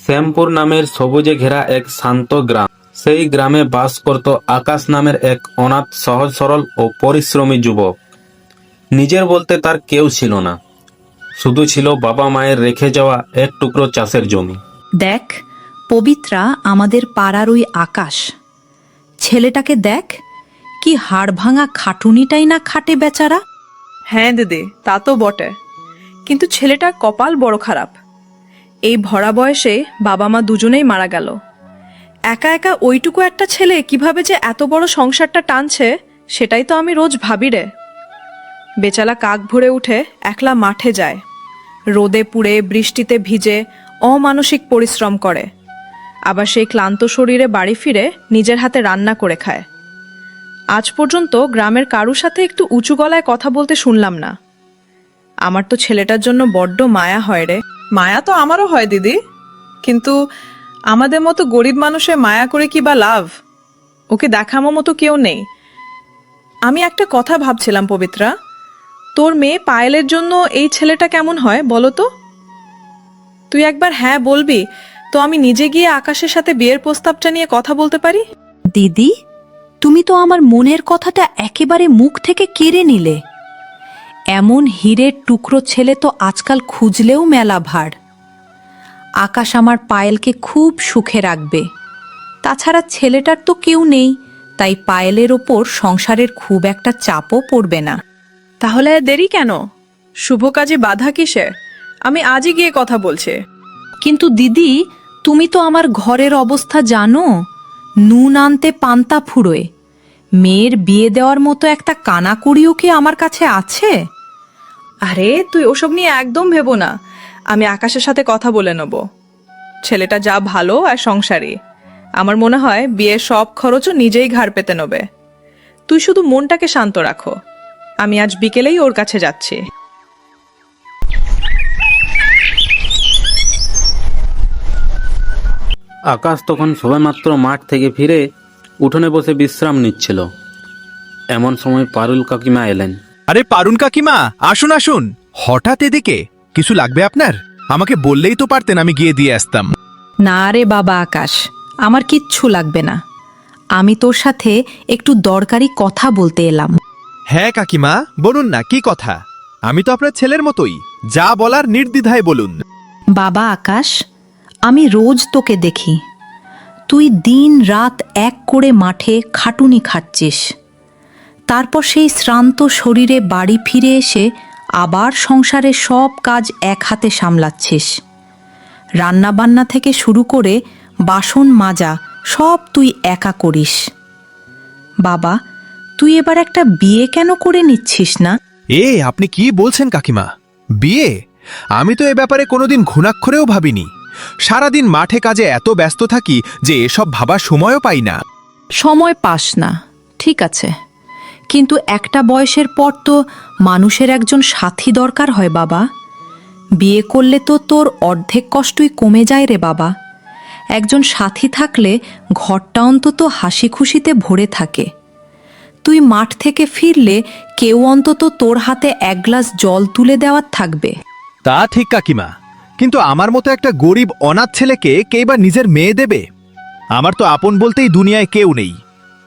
শ্যামপুর নামের সবুজে ঘেরা এক শান্ত গ্রাম। সেই গ্রামে বাস করত আকাশ নামের এক অনাথ, সহজ সরল ও পরিশ্রমী যুবক। নিজের বলতে তার কেউ ছিল না, শুধু ছিল বাবা মায়ের রেখে যাওয়া এক টুকরো চাষের জমি। দেখ পবিত্রা, আমাদের পাড়ার ওই আকাশ, ছেলেটাকে দেখ, কি হাড় ভাঙা খাটুনিটাই না খাটে বেচারা। হ্যাঁ দিদি, তা তো বটে, কিন্তু ছেলেটার কপাল বড় খারাপ। এই ভরা বয়সে বাবা মা দুজনেই মারা গেল। একা একা ওইটুকু একটা ছেলে কিভাবে যে এত বড় সংসারটা টানছে, সেটাই তো আমি রোজ ভাবি রে। বেচারা কাক ভরে উঠে একলা মাঠে যায়, রোদে পুড়ে বৃষ্টিতে ভিজে অমানসিক পরিশ্রম করে, আবার সেই ক্লান্ত শরীরে বাড়ি ফিরে নিজের হাতে রান্না করে খায়। আজ পর্যন্ত গ্রামের কারুর সাথে একটু উঁচু গলায় কথা বলতে শুনলাম না। আমার তো ছেলেটার জন্য বড্ড মায়া হয় রে। মায়া তো আমারও হয় দিদি, কিন্তু আমাদের মতো গরিব মানুষের মায়া করে কি বা লাভ? ওকে দেখানোর মতো কেউ নেই। আমি একটা কথা ভাবছিলাম পবিত্রা, তোর মেয়ে পায়েলের জন্য এই ছেলেটা কেমন হয় বলো তো? তুই একবার হ্যাঁ বলবি তো আমি নিজে গিয়ে আকাশের সাথে বিয়ের প্রস্তাবটা নিয়ে কথা বলতে পারি। দিদি, তুমি তো আমার মনের কথাটা একেবারে মুখ থেকে কেড়ে নিলে। এমন হীরের টুকরো ছেলে তো আজকাল খুঁজলেও মেলা ভার। আকাশ আমার পায়েলকে খুব সুখে রাখবে। তাছাড়া ছেলেটার তো কেউ নেই, তাই পায়েলের ওপর সংসারের খুব একটা চাপও পড়বে না। তাহলে আর দেরি কেন? শুভ কাজে বাধা কিসে? আমি আজই গিয়ে কথা বলছি। কিন্তু দিদি, তুমি তো আমার ঘরের অবস্থা জানো। নুন আনতে পান্তা ফুরোয়। মেয়ের বিয়ে দেওয়ার মতো একটা কানাকুড়িও কি আমার কাছে আছে? আরে তুই ওসব নিয়ে একদম ভেবো না, আমি আকাশের সাথে কথা বলে নেব। ছেলেটা যা ভালো আর সংসারী, আমার মনে হয় বিয়ের সব খরচও নিজেই ঘাড় পেতে নেবে। তুই শুধু মনটাকে শান্ত রাখো, আমি আজ বিকেলেই ওর কাছে যাচ্ছি। আকাশ তখন সবেমাত্র মাঠ থেকে ফিরে উঠোনে বসে বিশ্রাম নিচ্ছিল। এমন সময় পারুল কাকিমা এলেন। আরে পারুন কাকিমা, আসুন আসুন। হঠাৎ এদিকে কিছু লাগবে আপনার? আমাকে বললেই তো পারতেন, আমি গিয়ে দিয়ে আসতাম। না রে বাবা আকাশ, আমার কিচ্ছু লাগবে না। আমি তোর সাথে একটু দরকারি কথা বলতে এলাম। হ্যাঁ কাকিমা, বলুন না, কি কথা? আমি তো আপনার ছেলের মতোই, যা বলার নির্দ্বিধায় বলুন। বাবা আকাশ, আমি রোজ তোকে দেখি, তুই দিন রাত এক করে মাঠে খাটুনি খাটছিস। তারপর সেই শ্রান্ত শরীরে বাড়ি ফিরে এসে আবার সংসারের সব কাজ এক হাতে সামলাচ্ছিস। রান্নাবান্না থেকে শুরু করে বাসন মাজা সব তুই একা করিস। বাবা, তুই এবার একটা বিয়ে কেন করে নিচ্ছিস না? আপনি কি বলছেন কাকিমা? বিয়ে? আমি তো এ ব্যাপারে কোনোদিন ঘুণাক্ষরেও ভাবিনি। সারাদিন মাঠে কাজে এত ব্যস্ত থাকি যে এসব ভাবার সময়ও পাই না। সময় পাস না, ঠিক আছে, কিন্তু একটা বয়সের পর তো মানুষের একজন সাথী দরকার হয় বাবা। বিয়ে করলে তো তোর অর্ধেক কষ্টই কমে যায় রে বাবা। একজন সাথী থাকলে ঘরটা অন্তত হাসি খুশিতে ভরে থাকে। তুই মাঠ থেকে ফিরলে কেউ অন্তত তোর হাতে এক গ্লাস জল তুলে দেওয়ার থাকবে। তা ঠিক কাকিমা, কিন্তু আমার মতো একটা গরিব অনাথ ছেলেকে কে বা নিজের মেয়ে দেবে? আমার তো আপন বলতেই দুনিয়ায় কেউ নেই।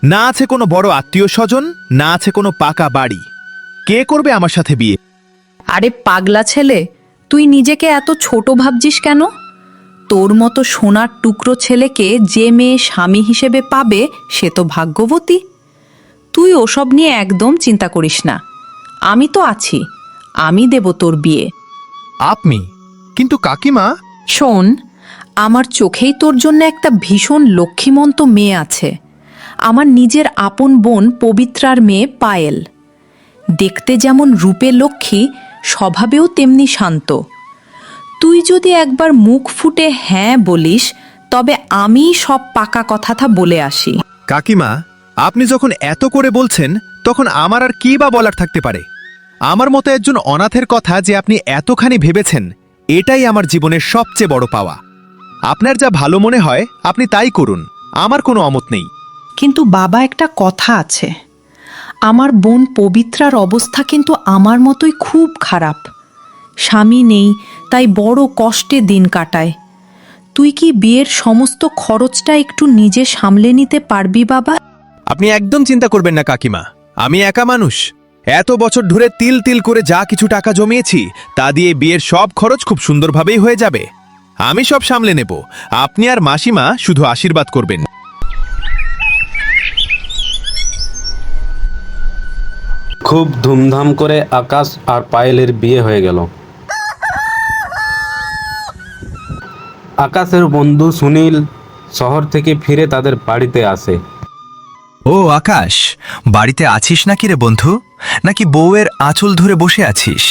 না আছে কোনো বড় আত্মীয় স্বজন, না আছে কোনো পাকা বাড়ি। কে করবে আমার সাথে বিয়ে? আরে পাগলা ছেলে, তুই নিজেকে এত ছোট ভাবছিস কেন? তোর মতো সোনার টুকরো ছেলেকে যে মেয়ে স্বামী হিসেবে পাবে সে তো ভাগ্যবতী। তুই ওসব নিয়ে একদম চিন্তা করিস না, আমি তো আছি, আমি দেব তোর বিয়ে। আপনি? কিন্তু কাকিমা। শোন, আমার চোখেই তোর জন্য একটা ভীষণ লক্ষ্মীমন্ত মেয়ে আছে, আমার নিজের আপন বোন পবিত্রার মেয়ে পায়েল। দেখতে যেমন রূপে লক্ষ্মী, স্বভাবেও তেমনি শান্ত। তুই যদি একবার মুখ ফুটে হ্যাঁ বলিস, তবে আমি সব পাকা কথাটা বলে আসি। কাকিমা, আপনি যখন এত করে বলছেন, তখন আমার আর কি বা বলার থাকতে পারে? আমার মতো একজন অনাথের কথা যে আপনি এতখানি ভেবেছেন, এটাই আমার জীবনের সবচেয়ে বড় পাওয়া। আপনার যা ভালো মনে হয় আপনি তাই করুন, আমার কোনো অমত নেই। কিন্তু বাবা, একটা কথা আছে, আমার বোন পবিত্রার অবস্থা কিন্তু আমার মতোই খুব খারাপ। স্বামী নেই, তাই বড় কষ্টে দিন কাটায়। তুই কি বিয়ের সমস্ত খরচটা একটু নিজে সামলে নিতে পারবি বাবা? আপনি একদম চিন্তা করবেন না কাকিমা, আমি একা মানুষ। এত বছর ধরে তিল তিল করে যা কিছু টাকা জমিয়েছি তা দিয়ে বিয়ের সব খরচ খুব সুন্দরভাবেই হয়ে যাবে। আমি সব সামলে নেব, আপনি আর মাসিমা শুধু আশীর্বাদ করবেন। খুব ধুমধাম করে আকাশ আর পায়েলের বিয়ে হয়ে গেল। আকাশের বন্ধু সুনীল শহর থেকে ফিরে তাদের বাড়িতে আসে। ও আকাশ, বাড়িতে আছিস নাকি রে বন্ধু? নাকি বউয়ের আঁচল ধরে বসে আছিস?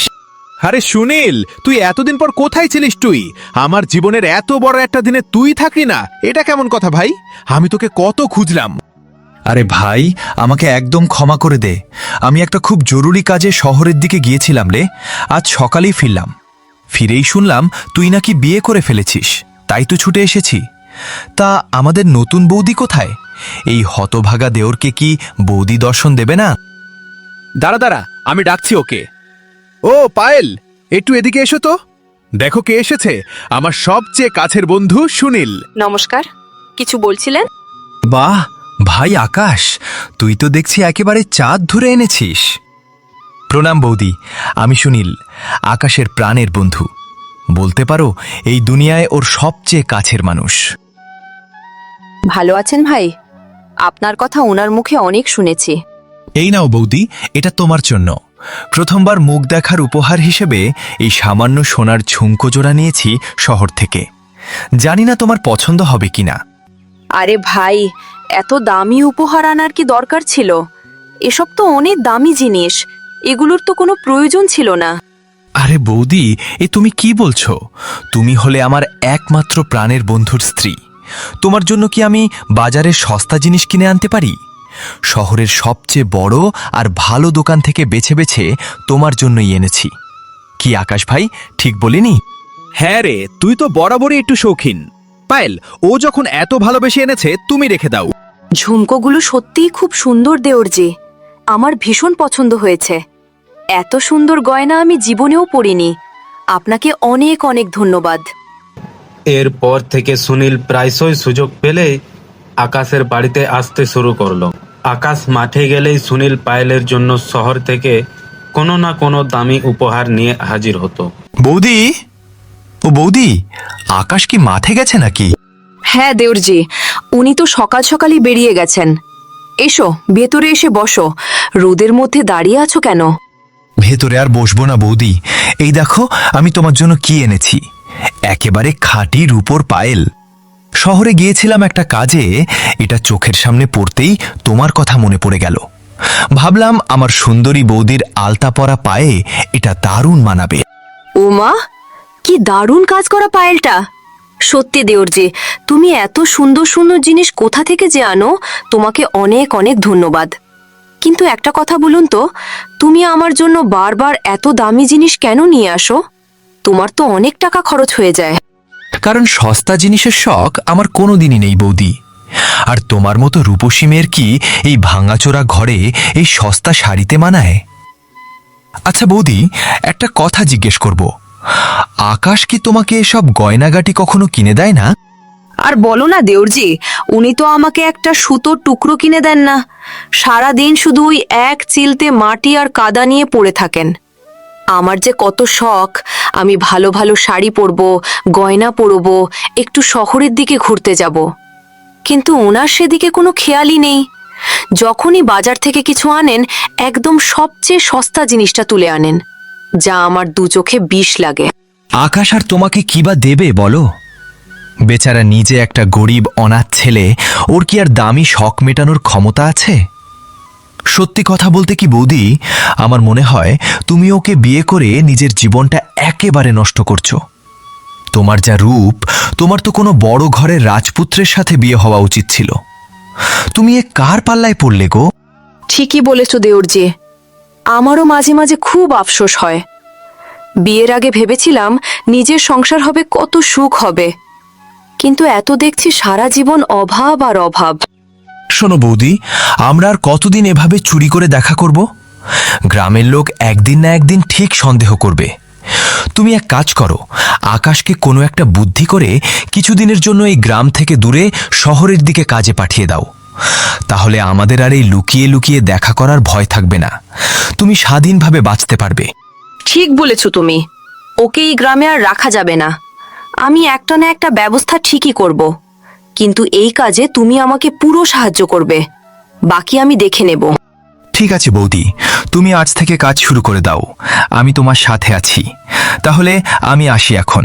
আরে সুনীল, তুই এতদিন পর কোথায় ছিলিস? তুই আমার জীবনের এত বড় একটা দিনে তুই থাকলি না, এটা কেমন কথা ভাই? আমি তোকে কত খুঁজলাম। আরে ভাই, আমাকে একদম ক্ষমা করে দে। আমি একটা খুব জরুরি কাজে শহরের দিকে গিয়েছিলাম রে। আজ সকালেই ফিরলাম। ফিরেই শুনলাম তুই নাকি বিয়ে করে ফেলেছিস, তাই তো ছুটে এসেছি। তা আমাদের নতুন বৌদি কোথায়? এই হতভাগা দেওরকে কি বৌদি দর্শন দেবে না? দাঁড়া দাঁড়া, আমি ডাকছি ওকে। ও পায়েল, একটু এদিকে এসো তো। দেখো কে এসেছে, আমার সবচেয়ে কাছের বন্ধু সুনীল। নমস্কার, কিছু বলছিলেন? বাহ ভাই আকাশ, তুই তো দেখছি একেবারে চাঁদ ধরে এনেছিস। প্রণাম বৌদি, আমি সুনীল, আকাশের প্রাণের বন্ধু। বলতে পারো এই দুনিয়ায় ওর সবচেয়ে কাছের মানুষ। ভালো আছেন ভাই? আপনার কথা ওনার মুখে অনেক শুনেছি। এই নাও বৌদি, এটা তোমার জন্য। প্রথমবার মুখ দেখার উপহার হিসেবে এই সামান্য সোনার ঝুমকো জোড়া নিয়েছি শহর থেকে। জানি না তোমার পছন্দ হবে কিনা। আরে ভাই, এত দামি উপহার আনার কি দরকার ছিল? এসব তো অনেক দামি জিনিস, এগুলোর তো কোনো প্রয়োজন ছিল না। আরে বৌদি, এ তুমি কি বলছো? তুমি হলে আমার একমাত্র প্রাণের বন্ধুর স্ত্রী। তোমার জন্য কি আমি বাজারের সস্তা জিনিস কিনে আনতে পারি? শহরের সবচেয়ে বড় আর ভালো দোকান থেকে বেছে বেছে তোমার জন্যই এনেছি। কি আকাশ ভাই, ঠিক বলিনি? হ্যাঁ রে, তুই তো বরাবরই একটু শৌখিন। পায়েল, ও যখন এত ভালোবেসে এনেছে, তুমি রেখে দাও। ঝুমকোগুলো সত্যিই খুব সুন্দর দেওরজি, আমার ভীষণ পছন্দ হয়েছে। এত সুন্দর গয়না আমি জীবনেও পরিনি। আপনাকে অনেক অনেক ধন্যবাদ। এরপর থেকে সুনীল প্রায়শই সুযোগ পেলে আকাশের বাড়িতে আসতে শুরু করলো। আকাশ মাঠে গেলেই সুনীল পায়েলের জন্য শহর থেকে কোনো না কোনো দামি উপহার নিয়ে হাজির হতো। বৌদি, ও বৌদি, আকাশ কি মাঠে গেছে নাকি? হ্যাঁ দেওরজি, উনি তো সকাল সকালই বেরিয়ে গেছেন। এসো ভেতরে এসে বসো, রোদের মধ্যে দাঁড়িয়ে আছো কেন? ভেতরে আর বসবো না বৌদি, এই দেখো আমি তোমার জন্য কি এনেছি। একেবারে খাঁটি রূপোর পায়েল। শহরে গিয়েছিলাম একটা কাজে, এটা চোখের সামনে পড়তেই তোমার কথা মনে পড়ে গেল। ভাবলাম আমার সুন্দরী বৌদির আলতা পরা পায়ে এটা দারুণ মানাবে। ওমা, কি দারুণ কাজ করা পায়েলটা! সত্যি দেওরজি, তুমি এত সুন্দর সুন্দর জিনিস কোথা থেকে যে আনো, তোমাকে অনেক অনেক ধন্যবাদ। কিন্তু একটা কথা বলুন তো, তুমি আমার জন্য বারবার এত দামি জিনিস কেন নিয়ে আসো? তোমার তো অনেক টাকা খরচ হয়ে যায়। কারণ সস্তা জিনিসের শখ আমার কোনোদিনই নেই বৌদি। আর তোমার মতো রূপসী মেয়ের কি এই ভাঙাচোরা ঘরে এই সস্তা শাড়িতে মানায়? আচ্ছা বৌদি, একটা কথা জিজ্ঞেস করব, আকাশ কি তোমাকে এসব গয়নাগাটি কখনো কিনে দেয় না? আর বলো না দেওরজি, উনি তো আমাকে একটা সুতোর টুকরো কিনে দেন না। সারাদিন শুধু ওই এক চিলতে মাটি আর কাদা নিয়ে পড়ে থাকেন। আমার যে কত শখ, আমি ভালো ভালো শাড়ি পরবো, গয়না পরবো, একটু শহরের দিকে ঘুরতে যাব। কিন্তু ওনার সেদিকে কোনো খেয়ালই নেই। যখনই বাজার থেকে কিছু আনেন, একদম সবচেয়ে সস্তা জিনিসটা তুলে আনেন, যা আমার দু চোখে বিষ লাগে। আকাশ আর তোমাকে কি বা দেবে বলো? বেচারা নিজে একটা গরিব অনাথ ছেলে, ওর কি আর দামি শখ মেটানোর ক্ষমতা আছে? সত্যি কথা বলতে কি বৌদি, আমার মনে হয় তুমি ওকে বিয়ে করে নিজের জীবনটা একেবারে নষ্ট করছো। তোমার যা রূপ, তোমার তো কোনো বড় ঘরের রাজপুত্রের সাথে বিয়ে হওয়া উচিত ছিল। তুমি এ কার পাল্লায় পড়লে গো? ঠিকই বলেছ দেওরজি, আমারও মাঝে মাঝে খুব আফসোস হয়। বিয়ের আগে ভেবেছিলাম নিজের সংসার হবে, কত সুখ হবে, কিন্তু এত দেখছি সারা জীবন অভাব আর অভাব। শোনো বৌদি, আমরা আর কতদিন এভাবে চুরি করে দেখা করব? গ্রামের লোক একদিন না একদিন ঠিক সন্দেহ করবে। তুমি এক কাজ করো, আকাশকে কোনো একটা বুদ্ধি করে কিছুদিনের জন্য এই গ্রাম থেকে দূরে শহরের দিকে কাজে পাঠিয়ে দাও। তাহলে আমাদের আর এই লুকিয়ে লুকিয়ে দেখা করার ভয় থাকবে না। তুমি স্বাধীনভাবে বাঁচতে পারবে। ঠিক বলেছ তুমি। ওকে এই গ্রামে আর রাখা যাবে না। আমি একটা না একটা ব্যবস্থা ঠিকই করব, কিন্তু এই কাজে তুমি আমাকে পুরো সাহায্য করবে, বাকি আমি দেখে নেব। ঠিক আছে বৌদি, তুমি আজ থেকে কাজ শুরু করে দাও। আমি তোমার সাথে আছি। তাহলে আমি আসি এখন।